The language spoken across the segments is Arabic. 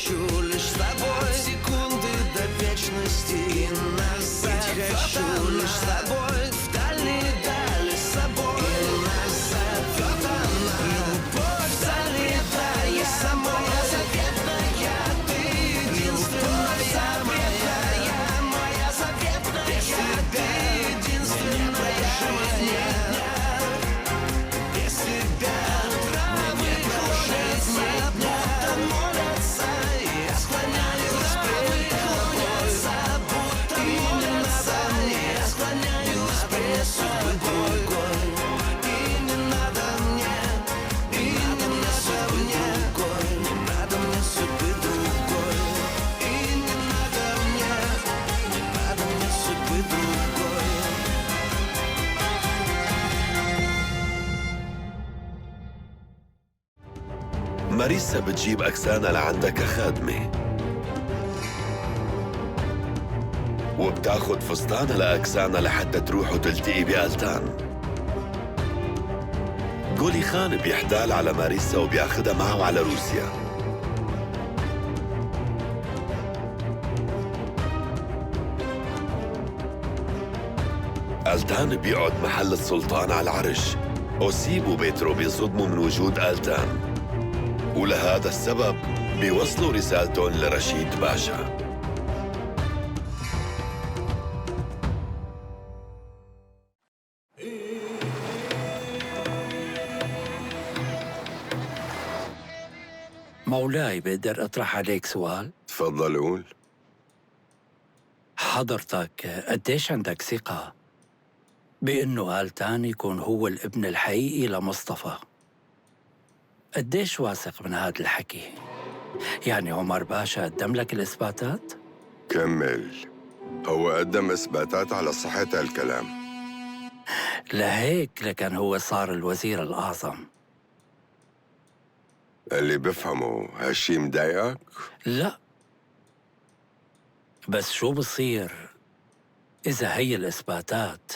хочу лишь с тобой секунды до вечности. И назад хочу лишь с тобой в дальние дали с собой. И назад вот она, любовь залетая самой заветная. Ты единственная моя заветная. Без тебя единственная жизнь. Без тебя травы клонятся, будто молятся. Я склоняюсь пред тобой, будто молятся. Я склоняюсь пред тобой. И не надо мне, и не надо мне, не надо мне судьбы другой. И не надо мне судьбы другой. ماريسا بتجيب أكسانا لعندها كخادمة، وبتاخد فستانها لأكسانا لحتى تروح وتلتقي بألتان. جولي خان بيحتال على ماريسا وبياخدها معه على روسيا. ألتان بيقعد محل السلطان على العرش. أوسيب وبيترو بيصدموا من وجود ألتان، ولهذا السبب بيوصلوا رسالتهم لرشيد باشا. مولاي، بقدر أطرح عليك سؤال؟ تفضل قول. حضرتك قديش عندك ثقة بأنه آلتان يكون هو الابن الحقيقي لمصطفى؟ قديش واثق من هذا الحكي؟ يعني عمر باشا قدم لك الإثباتات؟ كمل. هو قدم إثباتات على صحة الكلام. لهيك لكن هو صار الوزير الأعظم. اللي بفهمه هالشي مضايقك؟ لا، بس شو بصير إذا هي الإثباتات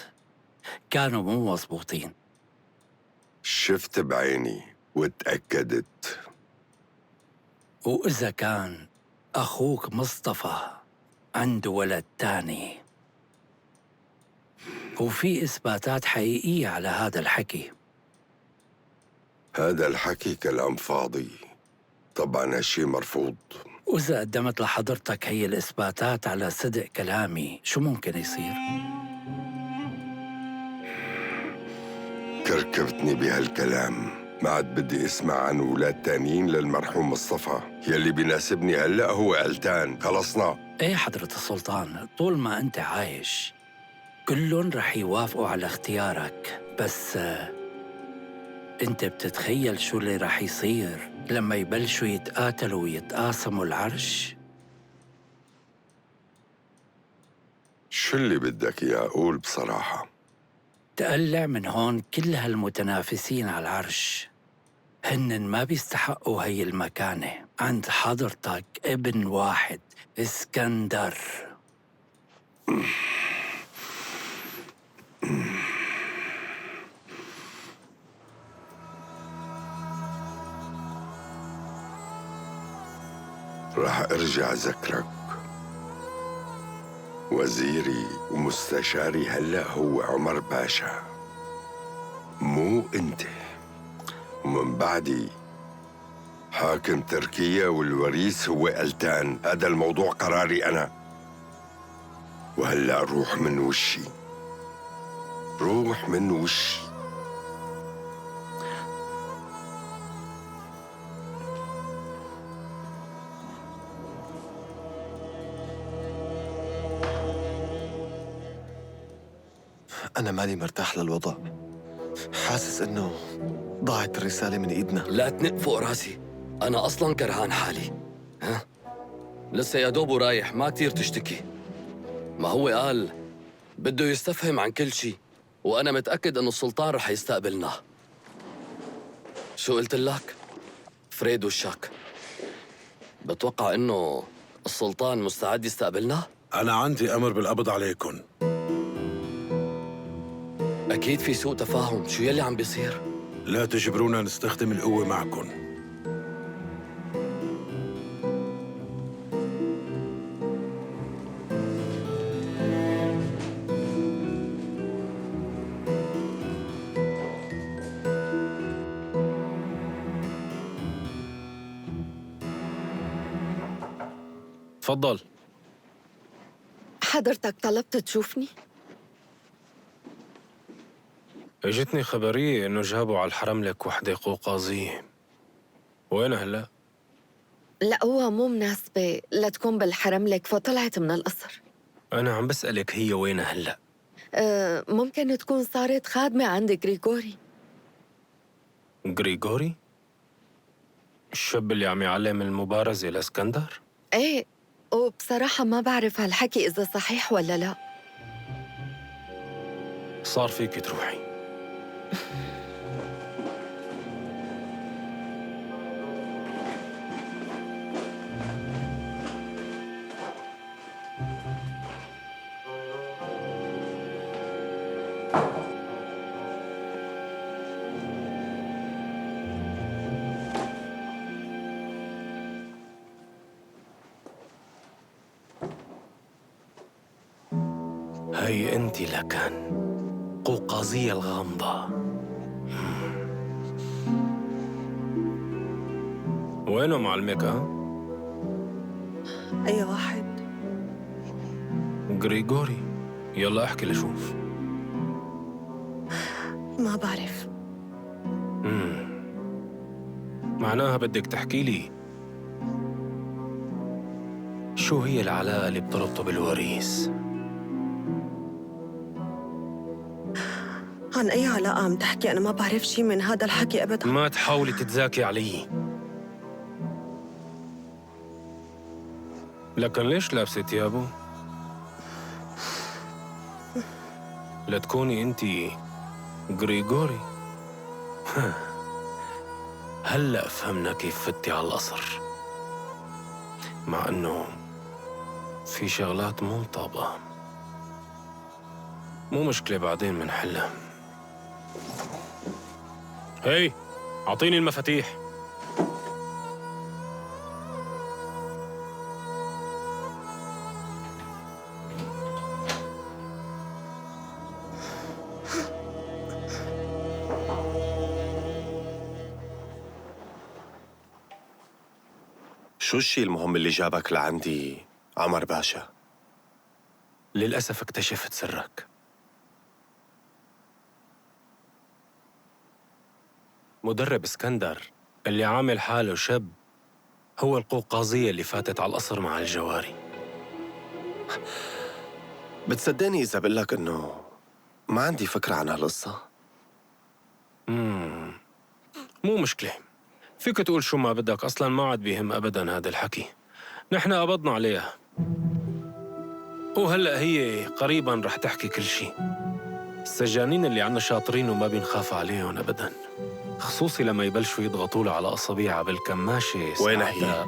كانوا مو مظبوطين؟ شفت بعيني وتأكدت. وإذا كان أخوك مصطفى عنده ولد تاني وفي إثباتات حقيقية على هذا الحكي؟ هذا الحكي كلام فاضي. طبعا هالشي مرفوض. وإذا قدمت لحضرتك هي الإثباتات على صدق كلامي، شو ممكن يصير؟ كركبتني بهالكلام. ما عاد بدي اسمع عن أولاد تانيين للمرحوم مصطفى. يلي بيناسبني هلأ هو ألتان. خلصنا. إيه حضرة السلطان، طول ما أنت عايش كلهم رح يوافقوا على اختيارك، بس أنت بتتخيل شو اللي رح يصير لما يبلشوا يتقاتلوا ويتقاسموا العرش؟ شو اللي بدك إياه؟ قول بصراحة. تقلع من هون كل هالمتنافسين على العرش هن ما بيستحقوا هي المكانة. عند حضرتك ابن واحد، اسكندر. رح أرجع أذكرك، وزيري ومستشاري هلأ هو عمر باشا، مو أنت. ومن بعدي حاكم تركيا والوريث هو ألتان. هذا الموضوع قراري أنا. وهلأ روح من وشي، روح من وشي. أنا ماني مرتاح للوضع. حاسس إنه ضاعت الرسالة من إيدنا. لا تنق فوق راسي، أنا أصلاً كرهان حالي. ها؟ لسه يا دوب ورايح، ما كتير تشتكي. ما هو قال بده يستفهم عن كل شيء، وأنا متأكد إنه السلطان رح يستقبلنا. شو قلت لك؟ فريد والشك. بتوقع إنه السلطان مستعد يستقبلنا؟ أنا عندي أمر بالقبض عليكم. أكيد في سوء تفاهم. شو يلي عم بيصير؟ لا تجبرونا نستخدم القوة معكم. تفضل. حضرتك طلبت تشوفني؟ اجتني خبرية إنه جابوا على الحرملك وحدة قوقازية. وينها هلأ؟ لا، هو مو مناسبة لتكون بالحرملك فطلعت من القصر. أنا عم بسألك هي وينها هلأ؟ ممكن تكون صارت خادمة عند غريغوري. غريغوري؟ الشاب اللي عم يعلم المبارزة لاسكندر؟ ايه، وبصراحة ما بعرف هالحكي إذا صحيح ولا لا. صار فيك تروحي. هي أنت لكن قوقازية الغامضة. وينه معلمك ها؟ أي واحد؟ غريغوري. يلا احكي لشوف. ما بعرف. معناها بدك تحكي لي شو هي العلاقة اللي بتربطه بالوريث؟ عن أي علاقة عم تحكي؟ أنا ما بعرف شي من هذا الحكي أبدا. ما تحاولي تتذاكي علي. لكن ليش لابسة ثيابه؟ لتكوني انت غريغوري. هلأ فهمنا كيف فتي على القصر، مع انه في شغلات مو مطابقة. مو مشكلة، بعدين منحلها. هي أعطيني المفاتيح. شو الشيء المهم اللي جابك لعندي عمر باشا؟ للأسف اكتشفت سرك. مدرب اسكندر اللي عامل حاله شاب هو القوقازية اللي فاتت على القصر مع الجواري. بتصدقني إذا بقول لك إنه ما عندي فكرة عن هالقصة؟ مو مشكلة، فيك تقول شو ما بدك، أصلاً ما عاد بيهم أبداً هذا الحكي. نحن قبضنا عليها، وهلأ هي قريباً رح تحكي كل شي. السجانين اللي عنا شاطرين وما بنخاف عليهم أبداً، خصوصي لما يبلشوا يضغطوا له على أصابيعها بالكماشة. وين هي؟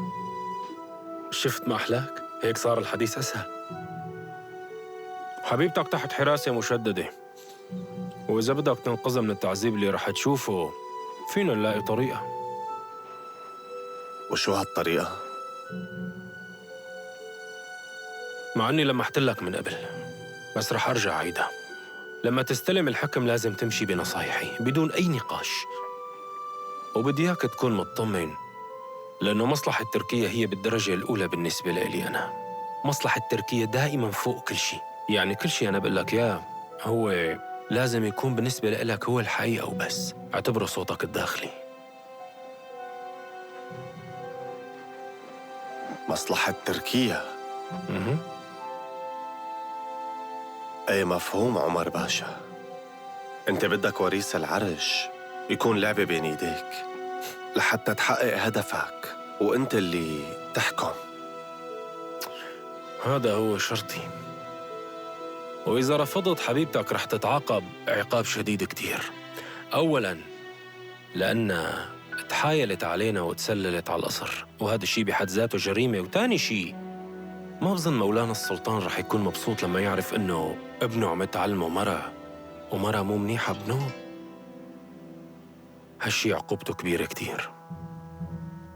شفت ما أحلاك؟ هيك صار الحديث أسهل. حبيبتك تحت حراسة مشددة، وإذا بدك تنقذها من التعذيب اللي رح تشوفه فينا نلاقي طريقة. وشو هالطريقة؟ مع أني لمحت لك من قبل، بس رح أرجع عيدها. لما تستلم الحكم لازم تمشي بنصايحي بدون أي نقاش، وبدي إياك تكون مطمن، لأنه مصلحة تركيا هي بالدرجة الأولى بالنسبة لي أنا. مصلحة تركيا دائماً فوق كل شيء، يعني كل شيء أنا بقول لك إياه هو لازم يكون بالنسبة لك هو الحقيقة وبس. اعتبره صوتك الداخلي. مصلحة تركيا؟ أي مفهوم عمر باشا. أنت بدك وريث العرش يكون لعبة بين ايديك لحتى تحقق هدفك، وأنت اللي تحكم. هذا هو شرطي، وإذا رفضت حبيبتك رح تتعاقب عقاب شديد كتير. أولاً لأنها تحايلت علينا وتسللت على القصر، وهذا الشيء بحد ذاته جريمة. وتاني شيء، ما بظن مولانا السلطان رح يكون مبسوط لما يعرف إنه ابنه عم يتعلمه مرة، ومرة مو منيحة بنوب. هالشي عقوبته كبيرة كتير،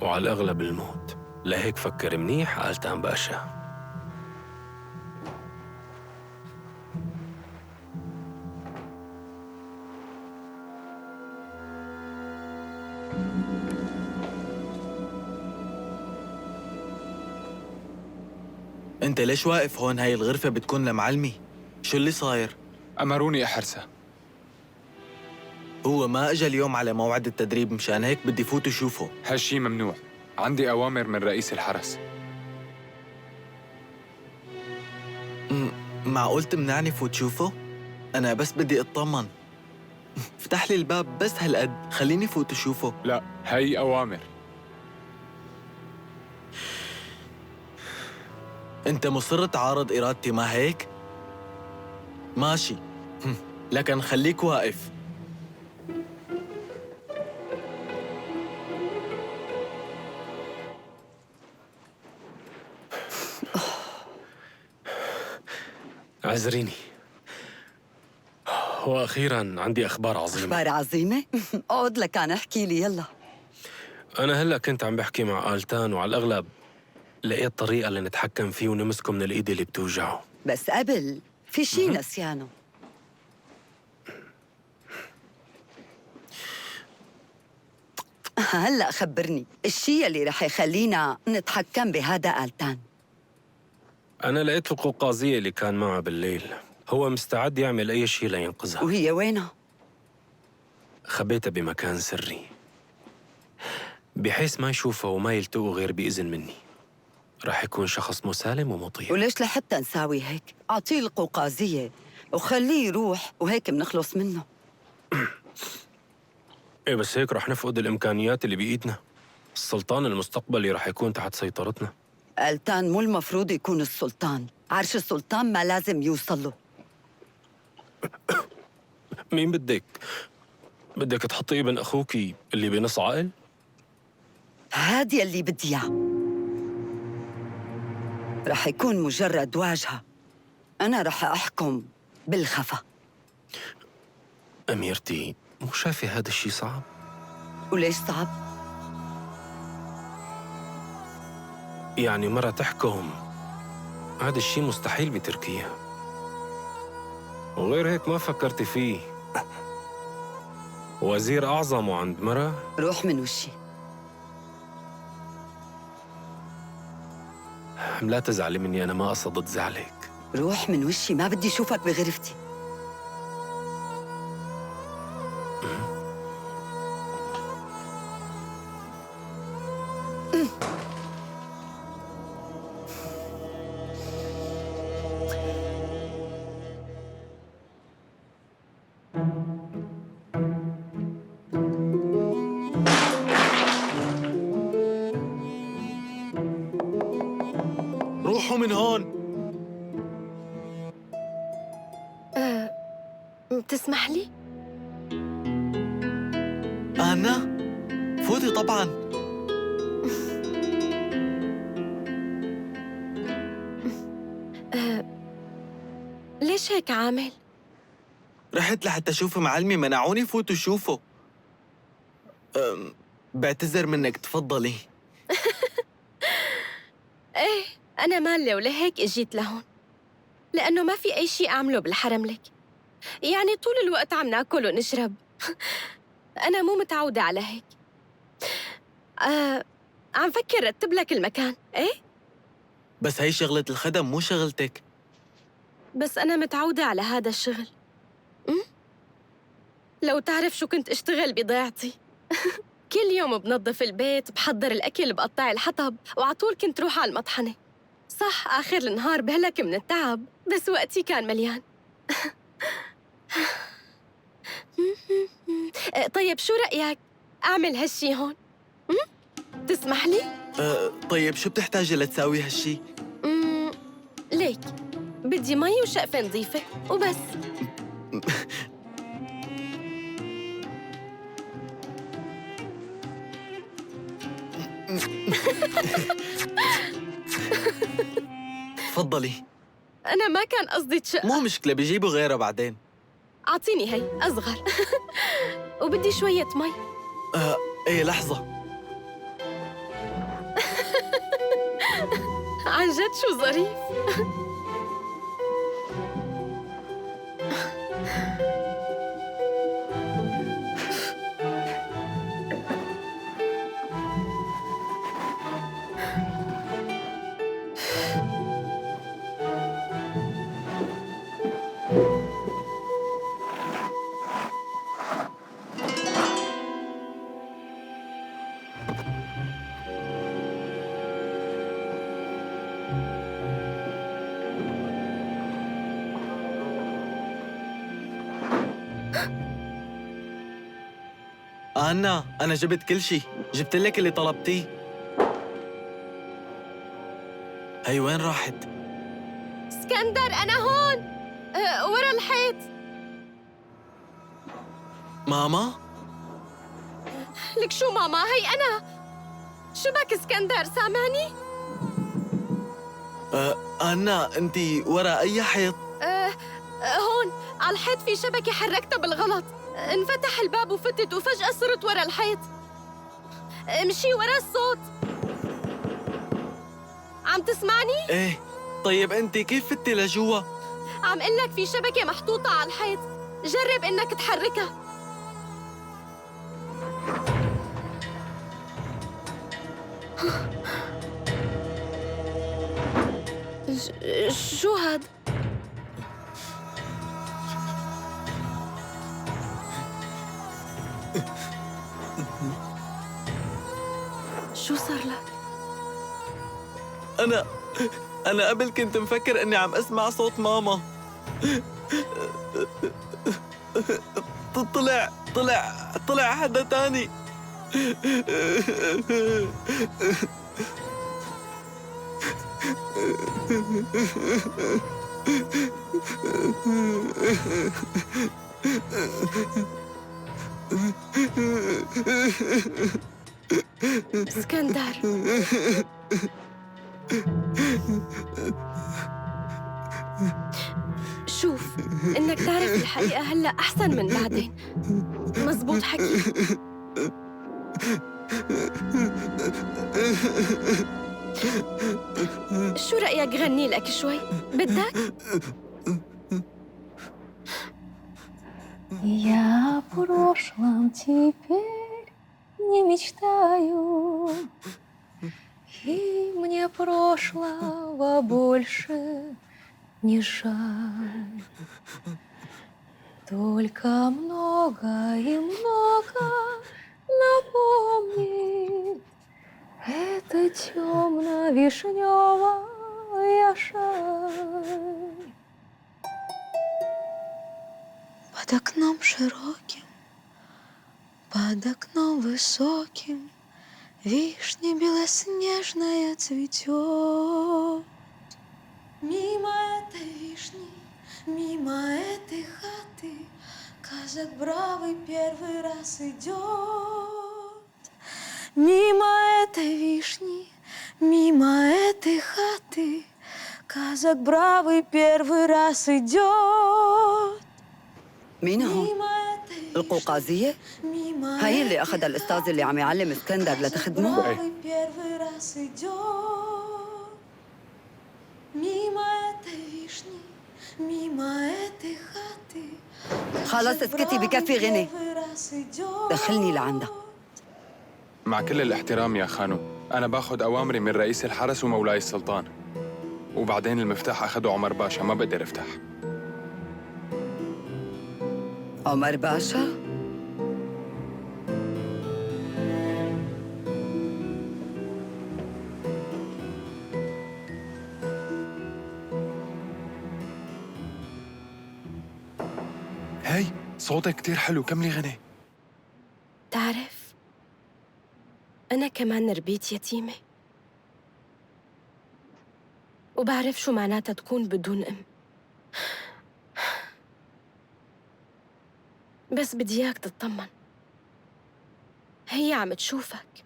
وعلى الأغلب الموت. لهيك فكر منيح آلتان باشا. انت ليش واقف هون؟ هاي الغرفة بتكون لمعلمي. شو اللي صاير؟ أمروني أحرسها. هو ما اجى اليوم على موعد التدريب، مشان هيك بدي فوت وشوفه. هالشي ممنوع، عندي أوامر من رئيس الحرس. معقول تمنعني فوت شوفه؟ أنا بس بدي اطمن. افتح لي الباب بس هالقد، خليني فوت وشوفه. لا، هي أوامر. أنت مصر تعارض إرادتي، ما هيك؟ ماشي، لكن خليك واقف. اعذريني. واخيرا عندي اخبار عظيمه. أخبار عظيمة؟ اقعد لكان احكي لي يلا. انا هلا كنت عم بحكي مع آلتان، وعلى الاغلب لقيت طريقه لنتحكم فيه ونمسكه من الايد اللي بتوجعه. بس قبل في شي نسيانه. هلا خبرني الشي اللي رح يخلينا نتحكم بهذا آلتان. انا لقيت القوقازيه اللي كان معه بالليل، هو مستعد يعمل اي شيء لينقذها. وهي وينها؟ خبيتها بمكان سري بحيث ما يشوفها وما يلتقوا غير بإذن مني. رح يكون شخص مسالم ومطيع. وليش لحتى نساوي هيك؟ أعطيه القوقازية وخليه يروح وهيك منخلص منه. ايه بس هيك رح نفقد الإمكانيات اللي بإيدنا. السلطان المستقبلي رح يكون تحت سيطرتنا. آلتان مو المفروض يكون السلطان، عرش السلطان ما لازم يوصل له. مين بدك تحطي ابن أخوكي اللي بنص عقل؟ هادي اللي بدي اياه. رح يكون مجرد واجهة. أنا رح أحكم بالخفا. أميرتي، مو شايفة هذا الشيء صعب؟ وليش صعب؟ يعني مرة تحكم، هذا الشيء مستحيل بتركيا. وغير هيك ما فكرتي فيه، وزير أعظم وعند مرة؟ روح من وشي. لا تزعلي مني، أنا ما قصدت زعلك. روح من وشي، ما بدي أشوفك بغرفتي. روحوا من هون. تسمح لي؟ أنا؟ فوتي طبعاً. ليش هيك عامل؟ رحت لحتى أشوف معلمي، منعوني فوت وشوفه. بعتذر منك، تفضلي. ايه أنا مالة ولهيك اجيت لهون، لأنه ما في أي شيء أعمله بالحرم لك. يعني طول الوقت عم ناكل ونشرب. أنا مو متعودة على هيك. عم فكر رتب لك المكان. إيه؟ بس هي شغلة الخدم مو شغلتك. بس أنا متعودة على هذا الشغل. لو تعرف شو كنت أشتغل بضيعتي. كل يوم بنظف البيت، بحضر الأكل، بقطع الحطب، وعطول كنت روح على المطحنة. صح آخر النهار بهلك من التعب، بس وقتي كان مليان. طيب شو رأيك؟ أعمل هالشي هون؟ تسمح لي؟ طيب شو بتحتاجي لتساوي هالشي؟ ليك بدي مي وشقفة نظيفة وبس. تفضلي. أنا ما كان قصدي تشق. مو مشكلة، بيجيبوا غيرها بعدين. أعطيني هي أصغر. وبدي شوية مي. إيه لحظة. عن جد شو ظريف. أنا جبت كل شي، جبت لك اللي طلبتيه. هي وين راحت؟ اسكندر أنا هون ورا الحيط. ماما؟ لك شو ماما؟ هي أنا. شبك اسكندر، سامعني؟ أنا أنتي ورا أي حيط؟ هون على الحيط في شبكة حركتها بالغلط، انفتح الباب وفتت وفجأة صرت ورا الحيط. امشي ورا الصوت. عم تسمعني؟ إيه، طيب أنتي كيف فتي لجوا؟ عم قلك في شبكة محطوطة على الحيط، جرب إنك تحركها. شو هاد؟ شو صار لك؟ أنا قبل كنت مفكر إني عم أسمع صوت ماما. طلع حدا تاني. اسكندر، شوف، إنك تعرف الحقيقة هلأ أحسن من بعدين. مزبوط حكي. شو رأيك غني لك شوي؟ بدك؟ Я о прошлом теперь не мечтаю, и мне прошлого больше не жаль. Только много и много напомнит эта темно-вишневая шаль. Под окном широким, под окном высоким вишня белоснежная цветет. Мимо этой вишни, мимо этой хаты казак бравый первый раз идет. Мимо этой вишни, мимо этой хаты казак бравый первый раз идет. مين هون؟ القوقازية؟ هي اللي أخذها الأستاذ اللي عم يعلم اسكندر لتخدمه؟ إيه. خلص اسكتي، بكفي غني. دخلني لعندها. مع كل الاحترام يا خانو، أنا باخد أوامري من رئيس الحرس ومولاي السلطان، وبعدين المفتاح أخده عمر باشا، ما بقدر أفتح. عمر باشا؟ هاي صوتك كتير حلو، كملي غني. تعرف، أنا كمان ربيت يتيمة، وبعرف شو معناتها تكون بدون أم. بس بدي إياك تطمن، هي عم تشوفك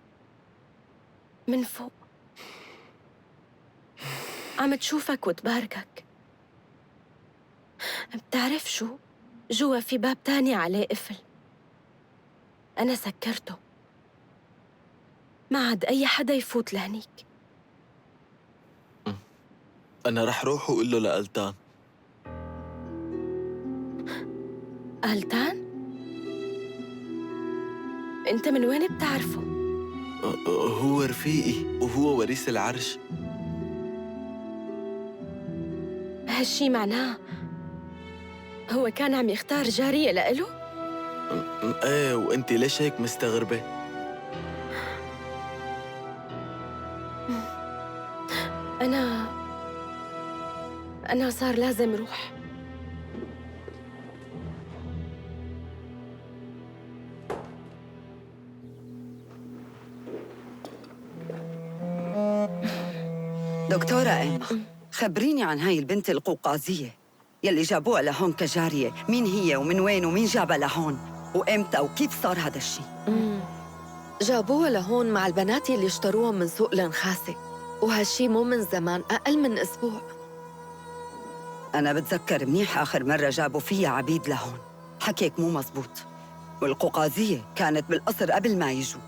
من فوق، عم تشوفك وتباركك. بتعرف شو؟ جوا في باب تاني عليه قفل، أنا سكرته، ما عاد أي حدا يفوت لهنيك. أنا رح روح وقول له لألتان. ألتان؟ أنت من وين بتعرفه؟ هو رفيقي وهو وريث العرش. هالشي معناه هو كان عم يختار جارية لإله؟ ايه، وانتي ليش هيك مستغربة؟ أنا صار لازم روح. دكتورة إيما، خبريني عن هاي البنت القوقازية يلي جابوها لهون كجارية. مين هي ومن وين ومين جابها لهون وإمتى وكيف صار هذا الشيء؟ جابوها لهون مع البنات يلي اشتروهم من سوق النخاسة، وهالشي مو من زمان، أقل من أسبوع. أنا بتذكر منيح آخر مرة جابوا فيها عبيد لهون. حكيك مو مزبوط. والقوقازية كانت بالقصر قبل ما يجوا.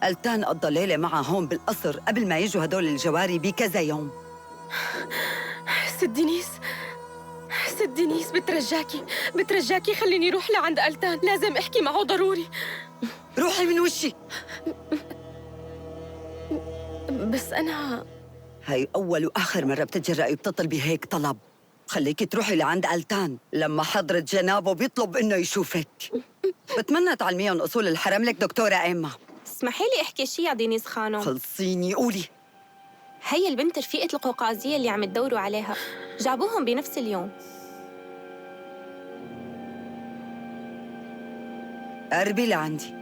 ألتان قضى ليلة معها هون بالقصر قبل ما يجوا هدول الجواري بكذا يوم. ست دينيس بترجاكي خليني روح لعند ألتان، لازم أحكي معه ضروري. روحي من وشي. بس أنا هاي أول وآخر مرة بتتجرأي وبتطلبي هيك طلب. خليكي تروحي لعند ألتان لما حضرة جنابه بيطلب إنه يشوفك. بتمنى تعلميهم أصول الحرم لك دكتورة إيما. اسمحي لي احكي شي يا دينيس خانم. خلصيني قولي. هي البنت رفيقة القوقازية اللي عم تدوروا عليها، جابوهم بنفس اليوم. قربي لعندي.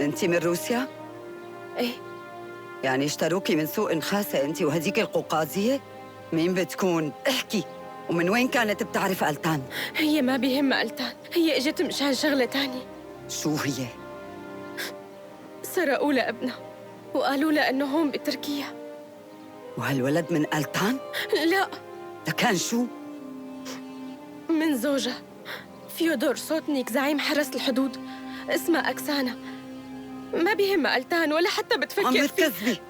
انت من روسيا؟ ايه. يعني اشتروكي من سوق نخاسة انت وهديك القوقازية؟ مين بتكون؟ احكي. ومن وين كانت بتعرف ألتان؟ هي ما بيهمها ألتان، هي اجت مشان شغلة تانية. شو هي؟ سرقوا لها ابنها وقالوا لها انه هون بتركيا. وهالولد من ألتان؟ لا. ده كان شو؟ من زوجها فيودور سوتنيك، زعيم حرس الحدود. اسمها أكسانا. ما بيهمها ألتان ولا حتى بتفكر عم تكذبي.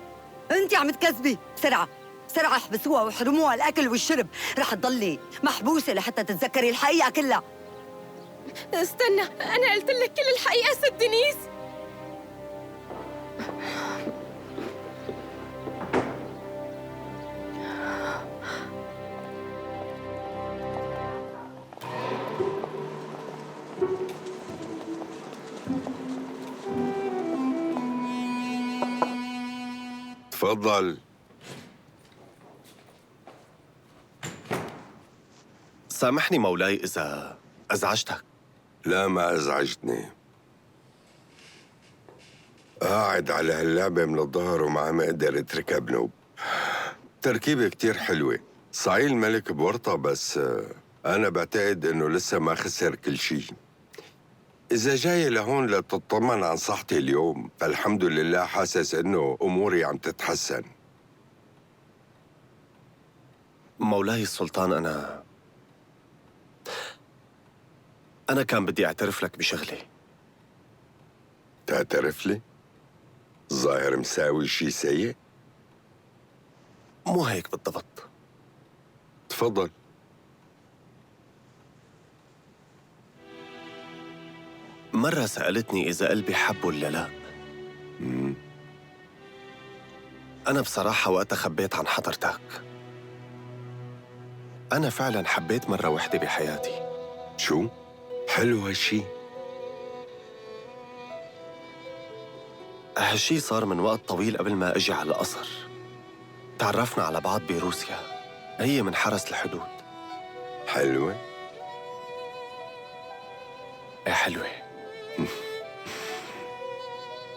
انت عم تكذبي. بسرعة احبسوها واحرموها الأكل والشرب. رح تضلي محبوسة لحتى تتذكري الحقيقة كلها. استنى، أنا قلت لك كل الحقيقة ست دينيس. تفضل. سامحني مولاي إذا أزعجتك. لا، ما أزعجتني. قاعد على هاللعبة من الظهر وما عم أقدر أتركها بنوب. تركيبة كتير حلوة. صحيح الملك بورطة، بس أنا بعتقد إنه لسه ما خسر كل شيء. إذا جاي لهون لتطمن عن صحتي اليوم، فالحمد لله حاسس إنه أموري عم تتحسن. مولاي السلطان، أنا كان بدي أعترف لك بشغلي. تعترف لي؟ ظاهر مساوي شي سيء؟ مو هيك بالضبط. تفضل. مرة سألتني إذا قلبي حب ولا لا. أنا بصراحة وقتها خبيت عن حضرتك. أنا فعلاً حبيت مرة وحدة بحياتي. شو؟ حلو هالشي. هالشي صار من وقت طويل قبل ما أجي على القصر. تعرفنا على بعض بروسيا، هي من حرس الحدود. حلوة؟ إيه حلوة.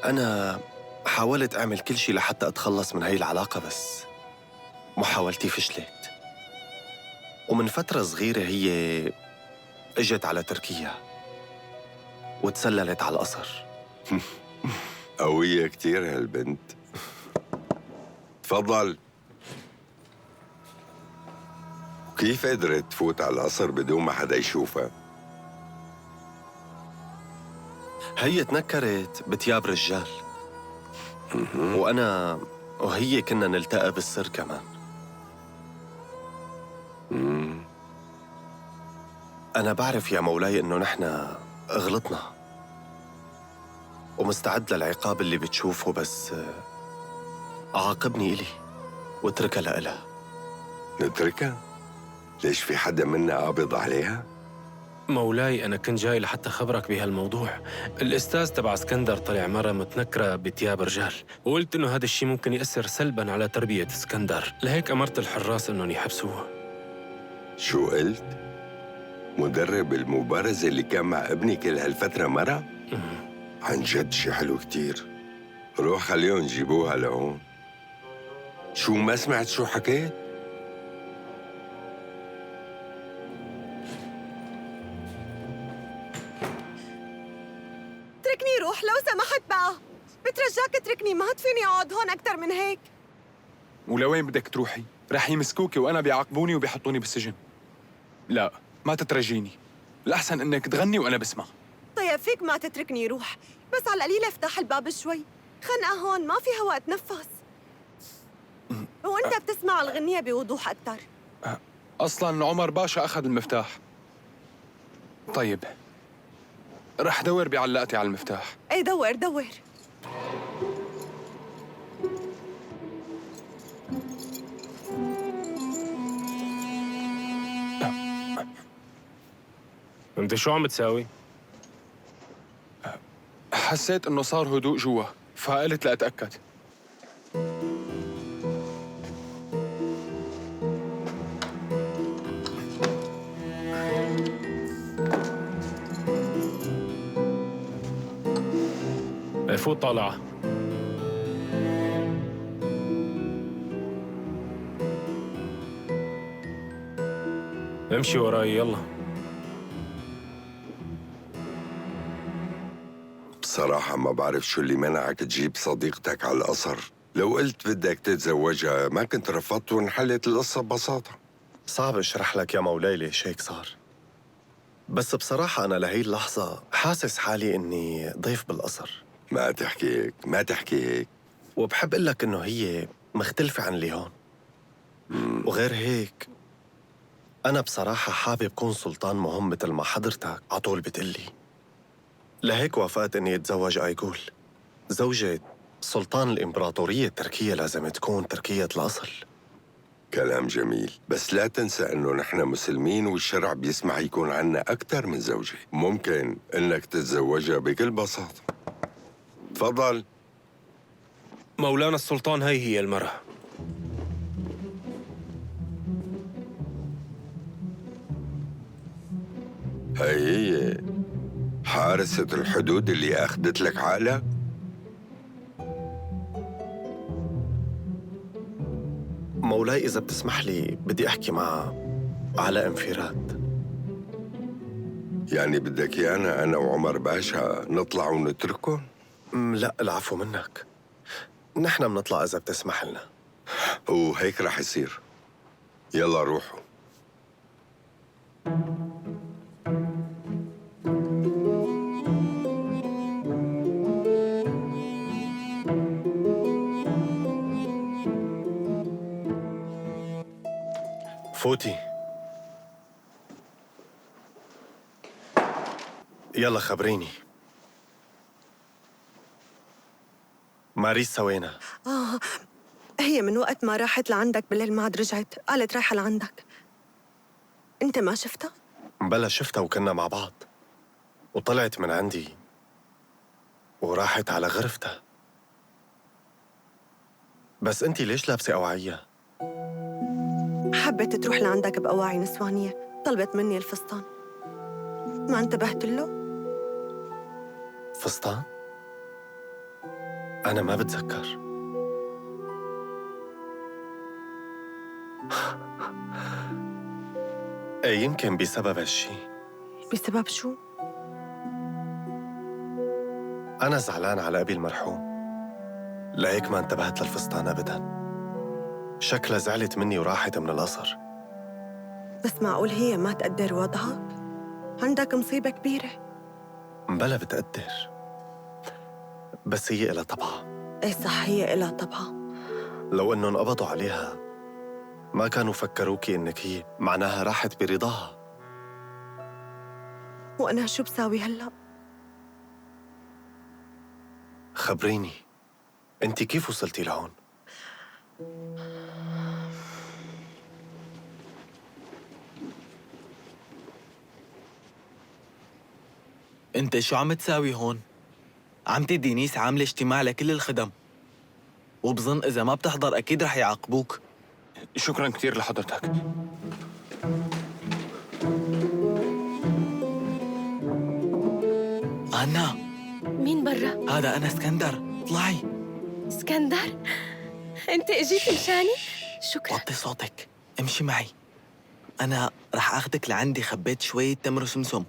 أنا حاولت أعمل كل شي لحتى أتخلص من هاي العلاقة، بس محاولتي فشلت. ومن فترة صغيرة هي اجت على تركيا وتسللت على القصر. قوية كتير هالبنت. تفضل. كيف قدرت تفوت على القصر بدون ما حدا يشوفها؟ هي تنكرت بتياب رجال، وأنا وهي كنا نلتقى بالسر كمان. أنا بعرف يا مولاي إنه نحن غلطنا ومستعد للعقاب اللي بتشوفه، بس عاقبني إلي واتركها لإلها. نتركها؟ ليش في حدا منا قابض عليها؟ مولاي، أنا كنت جاي لحتى خبرك بهالموضوع. الأستاذ تبع اسكندر طلع مرة متنكرة بتياب رجال، وقلت إنه هذا الشيء ممكن يأثر سلباً على تربية اسكندر، لهيك أمرت الحراس إنهم يحبسوها. شو قلت؟ مدرب المبارزة اللي كان مع ابني كل هالفترة مرة؟ عن جد شي حلو كتير. روح خليهم يجيبوها لهون. شو ما سمعت شو حكيت؟ تركني روح لو سمحت بقى. بترجاك تركني، ما فيني اقعد هون اكثر من هيك. ولوين بدك تروحي؟ رح يمسكوكي وأنا بيعاقبوني وبيحطوني بالسجن. لا، ما تترجيني. الأحسن إنك تغني وأنا بسمع. طيب فيك ما تتركني روح، بس على القليل افتح الباب شوي. خنقة هون ما في هواء اتنفس. وانت بتسمع الغنية بوضوح أكثر. أصلاً عمر باشا أخذ المفتاح. طيب، رح دور بعلاقتي على المفتاح. ايه دور دور. انت شو عم تساوي؟ حسيت إنه صار هدوء جوا، فقلت لأتأكد. فوت طالعة. امشي وراي يلا. بصراحة ما بعرف شو اللي منعك تجيب صديقتك على القصر. لو قلت بدك تتزوجها ما كنت رفضت وانحلت القصة ببساطة. صعب اشرح لك يا مولاي ليش هيك صار، بس بصراحة أنا لهي اللحظة حاسس حالي إني ضيف بالقصر. ما تحكي هيك، ما تحكي هيك. وبحب أقول لك إنه هي مختلفة عن اللي هون. وغير هيك أنا بصراحة حابب كون سلطان مهم مثل ما حضرتك عطول بتقلي. لهيك وافقت إني أتزوج آيغول. زوجة سلطان الإمبراطورية التركية لازم تكون تركية الأصل. كلام جميل، بس لا تنسى انه نحن مسلمين والشرع بيسمح يكون عنا اكثر من زوجة. ممكن انك تتزوجها بكل بساطة. تفضل. مولانا السلطان، هي المرأة. هي حارسة الحدود اللي اخذت لك عقلك؟ مولاي إذا بتسمح لي بدي أحكي معها على انفراد. يعني بدك ايانا انا وعمر باشا نطلع ونتركهم؟ لا العفو منك، نحن بنطلع إذا بتسمح لنا. وهيك رح يصير. يلا روحوا. فوتي. يلا خبريني، ماريس وينها؟ هي من وقت ما راحت لعندك بالليل ما عاد رجعت، قالت رايحة لعندك. انت ما شفتها؟ بلا شفتها وكنا مع بعض، وطلعت من عندي وراحت على غرفتها. بس انتي ليش لابسة أوعية؟ حبت تروح لعندك بأواعي نسوانية، طلبت مني الفستان. ما انتبهت له؟ فستان؟ أنا ما بتذكر. إيه يمكن بسبب هالشي. بسبب شو؟ أنا زعلان على أبي المرحوم، لهيك ما انتبهت للفستان أبداً. شكلها زعلت مني وراحت من القصر. بس معقول هي ما تقدر وضعك؟ عندك مصيبة كبيرة. بلا بتقدر، بس هي إلها طبعها. ايه صح، هي إلها طبعها. لو إنهم قبضوا عليها ما كانوا فكروكي إنك هي معناها راحت برضاها. وأنا شو بساوي هلأ؟ خبريني، أنت كيف وصلتي لهون؟ انت شو عم تساوي هون؟ عمتي دينيس عاملة اجتماع لكل الخدم، وبظن إذا ما بتحضر أكيد رح يعاقبوك. شكراً كثير لحضرتك. أنا مين برا؟ هذا أنا اسكندر، اطلعي. اسكندر، انت اجيت مشاني؟ شكرا. وطي صوتك، امشي معي. أنا رح أخدك لعندي، خبيت شوية تمر وسمسم.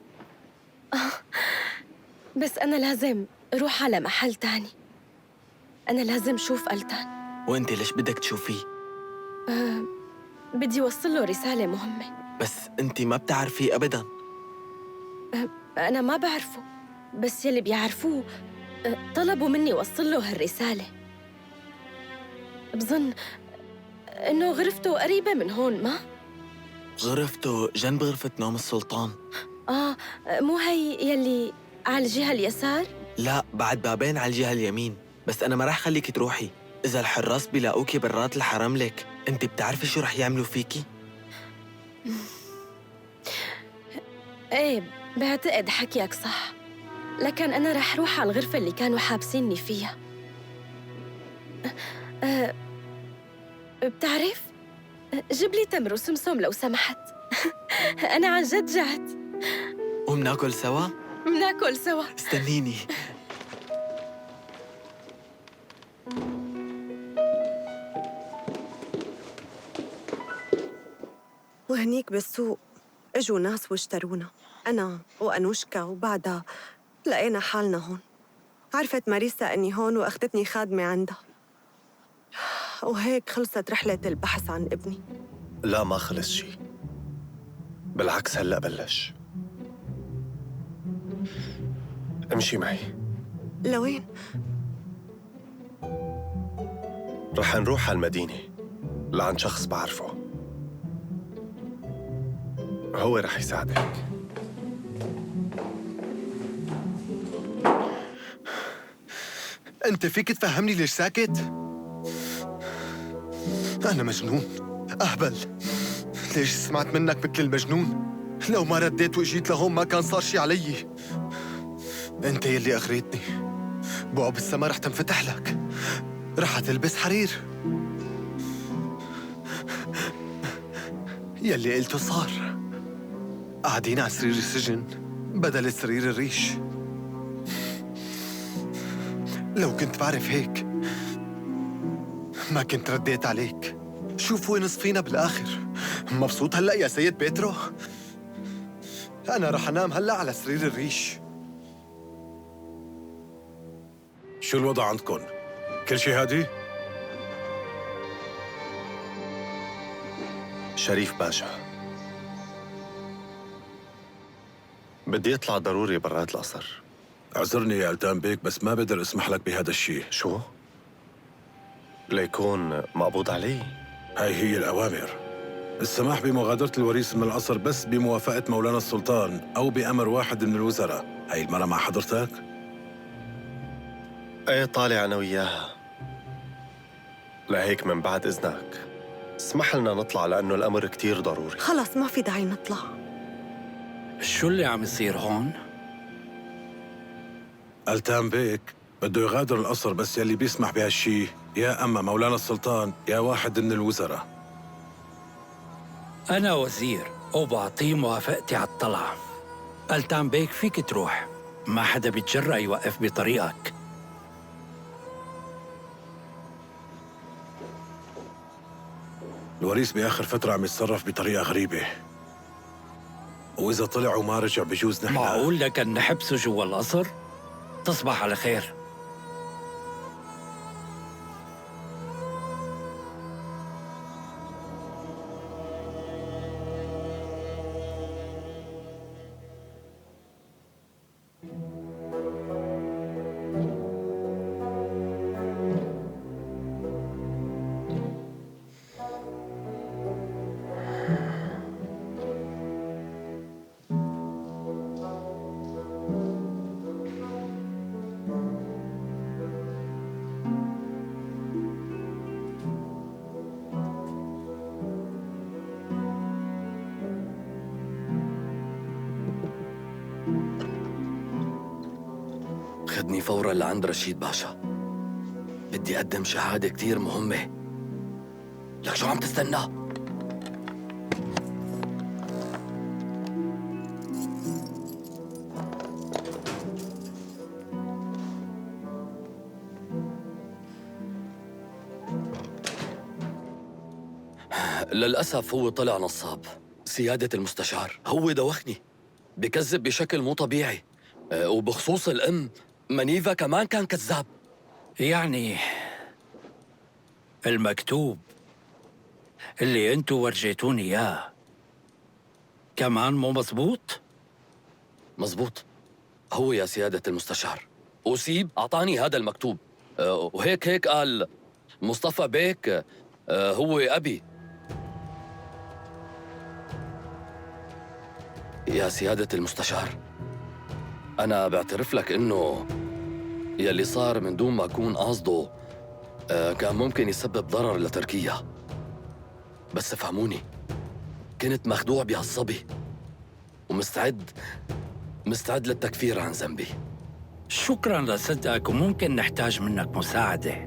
بس أنا لازم أروح على محل تاني. أنا لازم شوف ألتان. وأنت ليش بدك تشوفيه؟ بدي أوصل له رسالة مهمة. بس أنت ما بتعرفيه أبداً. أنا ما بعرفه، بس يلي بيعرفوه طلبوا مني وصل له هالرسالة. بظن إنه غرفته قريبة من هون، ما؟ غرفته جنب غرفة نوم السلطان. مو هي يلي على الجهة اليسار؟ لا، بعد بابين على الجهة اليمين. بس أنا ما رح خليكي تروحي. إذا الحراس بيلاقوكي برات الحرم لك، أنت بتعرفي شو رح يعملوا فيكي؟ إيه، بعتقد حكيك صح. لكن أنا رح روح على الغرفة اللي كانوا حابسيني فيها. بتعرف؟ جيب لي تمر وسمسم لو سمحت. أنا عن جد جعت. ومناكل سوا؟ مناكل سوا. استنيني. وهنيك بالسوق اجوا ناس واشترونا، أنا وأنوشكا، وبعدها لقينا حالنا هون. عرفت ماريسا أني هون وأخذتني خادمة عندها، وهيك خلصت رحلة البحث عن ابني. لا، ما خلص شي، بالعكس هلأ بلش. امشي معي. لوين؟ رح نروح على المدينة لعند شخص بعرفه، هو رح يساعدك. أنت فيك تفهمني ليش ساكت؟ أنا مجنون، أهبل. ليش سمعت منك مثل المجنون؟ لو ما رديت وإجيت لهون ما كان صار شي علي. أنت يلي أغريتني. بواب السما رح تنفتح لك، رح تلبس حرير. يلي قلته صار. قاعدين على سرير السجن بدل سرير الريش. لو كنت بعرف هيك ما كنت رديت عليك. شوف وين صفينا بالآخر. مبسوط هلأ يا سيد بيترو؟ أنا رح أنام هلأ على سرير الريش. شو الوضع عندكم؟ كل شيء هادي؟ شريف باشا، بدي اطلع ضروري برات القصر. اعذرني يا ألتان بيك، بس ما بقدر اسمح لك بهذا الشيء. شو؟ ليكون مقبوض علي؟ هاي هي الأوامر. السماح بمغادرة الوريث من القصر بس بموافقة مولانا السلطان أو بأمر واحد من الوزراء. هاي المرة مع حضرتك؟ ايه، طالع أنا وياها. لهيك من بعد إذنك اسمح لنا نطلع لأنه الأمر كتير ضروري. خلص ما في داعي نطلع. شو اللي عم يصير هون؟ ألتان بيك بده يغادر القصر، بس يلي بيسمح بهالشي يا أما مولانا السلطان يا واحد من الوزراء. أنا وزير وبعطيه موافقتي على الطلعة. ألتان بيك فيك تروح، ما حدا بيتجرأ يوقف بطريقك. الوريث بآخر فترة عم يتصرف بطريقة غريبة، وإذا طلع وما رجع بجوز نحن. معقول لكن نحبسه جوا القصر؟ تصبح على خير. خدني فورا لعند رشيد باشا، بدي أقدم شهادة كتير مهمة. لك شو عم تستنى؟ للأسف هو طلع نصاب. سيادة المستشار هو دوخني، بكذب بشكل مو طبيعي. وبخصوص الأم منيفا كمان كان كذاب. يعني المكتوب اللي انتوا ورجيتوني اياه كمان مو مزبوط؟ مزبوط، هو يا سيادة المستشار. أسيب أعطاني هذا المكتوب، وهيك قال مصطفى بيك هو أبي. يا سيادة المستشار، أنا بعترف لك إنه يلي صار من دون ما أكون قاصده كان ممكن يسبب ضرر لتركيا، بس فهموني، كنت مخدوع بهالصبي ومستعد للتكفير عن ذنبي. شكراً لصدقك، وممكن نحتاج منك مساعدة.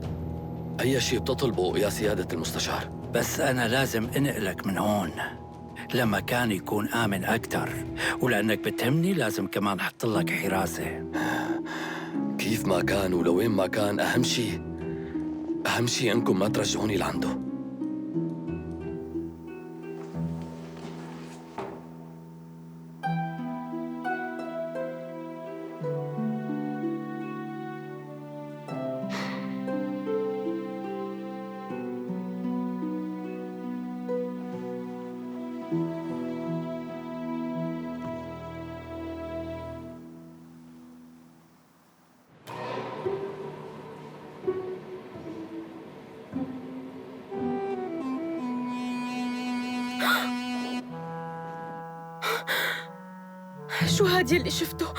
أي شيء بتطلبه يا سيادة المستشار. بس أنا لازم أنقلك من هون لمكان يكون آمن أكتر، ولأنك بتهمني لازم كمان أحط لك حراسة. كيف ما كان ولوين ما كان، أهم شيء إنكم ما ترجعوني لعنده. شو هادي اللي شفته؟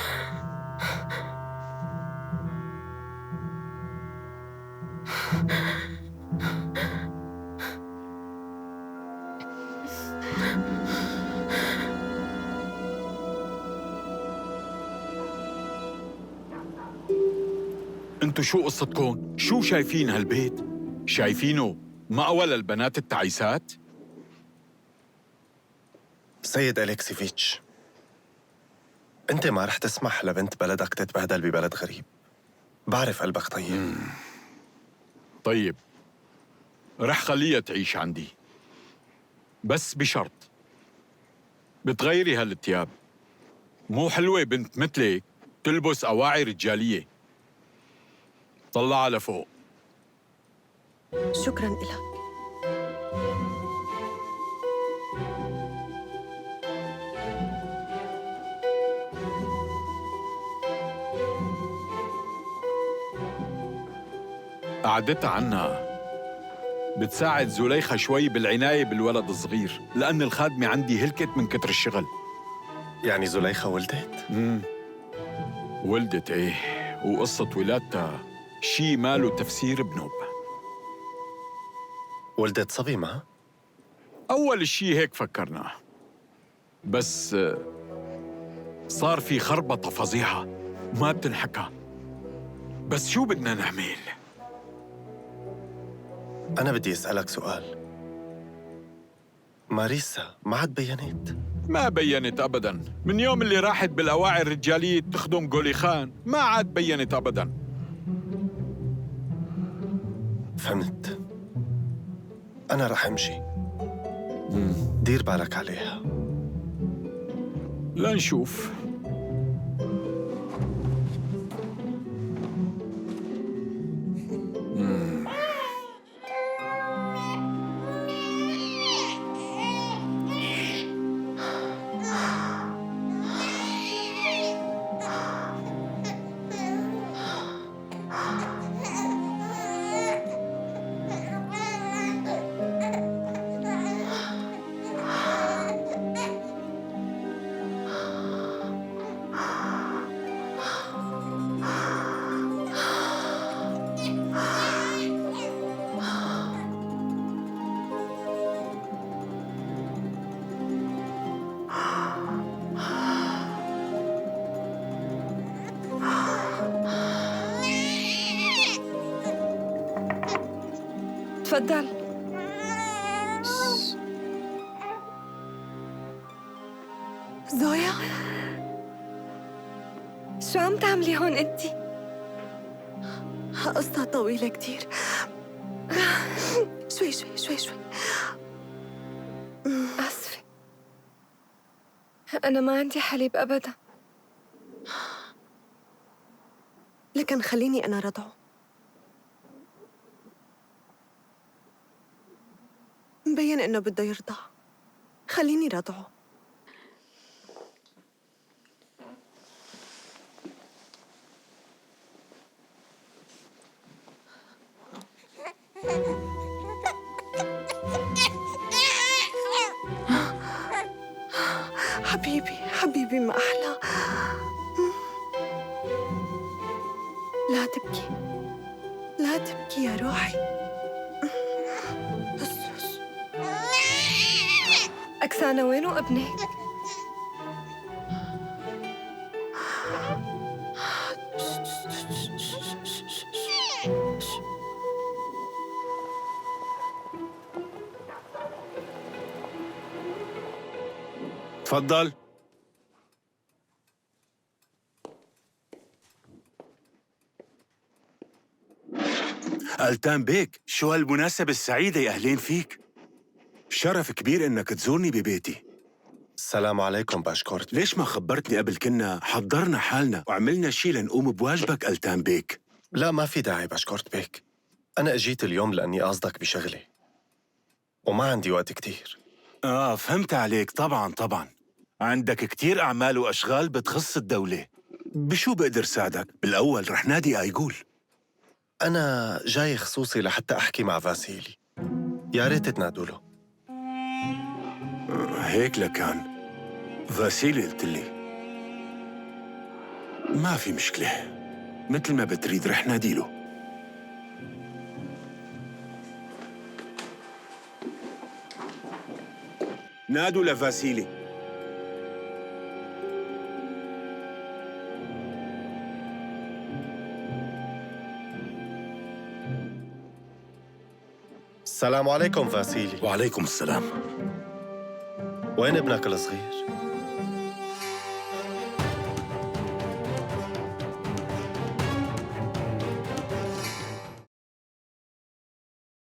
انتوا شو قصتكم؟ شو شايفين هالبيت؟ شايفينه مأوى للبنات التعيسات؟ سيد أليكسيفيتش، أنت ما رح تسمح لبنت بلدك تتبهدل ببلد غريب. بعرف قلبك طيب. طيب، رح خليها تعيش عندي، بس بشرط بتغيري هالثياب. مو حلوة بنت مثلك تلبس أواعي رجالية. طلعها لفوق. شكراً إلك. قعدتها عنها بتساعد زليخة شوي بالعناية بالولد الصغير، لأن الخادمة عندي هلكت من كتر الشغل. يعني زليخة ولدت؟ ولدت ايه، وقصة ولادتها شي ماله تفسير بنوب. ولدت صبي ما؟ أول شي هيك فكرنا، بس صار في خربطة فظيعة ما بتنحكى. بس شو بدنا نعمل؟ أنا بدي أسألك سؤال. ماريسا ما عاد بيّنت؟ ما بيّنت أبداً. من يوم اللي راحت بالأواعي الرجالية تخدم جولي خان ما عاد بيّنت أبداً. فهمت. أنا رح أمشي. دير بالك عليها. لنشوف. تفضل. زويا، شو عم تعملي هون انتي؟ قصة طويلة كتير. شوي. أنا ما عندي حليب أبداً. لكن خليني أنا رضعه. مبين إنه بده يرضع. خليني رضعه. حبيبي حبيبي ما أحلى. لا تبكي، لا تبكي يا روحي. بس أكسانة وينه ابنك؟ تفضل. ألتان بيك، شو هالمناسبة السعيدة يا أهلين فيك؟ شرف كبير إنك تزورني ببيتي. السلام عليكم باشكورت. ليش ما خبرتني قبل؟ كنا حضرنا حالنا وعملنا شي لنقوم بواجبك ألتان بيك. لا ما في داعي باشكورت بيك، أنا أجيت اليوم لأني قاصدك بشغلي وما عندي وقت كتير. فهمت عليك. طبعاً عندك كتير أعمال وأشغال بتخص الدولة. بشو بقدر ساعدك؟ بالأول رح نادي أيقول. أنا جاي خصوصي لحتى أحكي مع فاسيلي، يا ريت تنادوا له. هيك لكان فاسيلي قلت لي. ما في مشكلة، مثل ما بتريد رح ناديله. نادوا لفاسيلي. السلام عليكم فاسيلي. وعليكم السلام. وين ابنك الصغير؟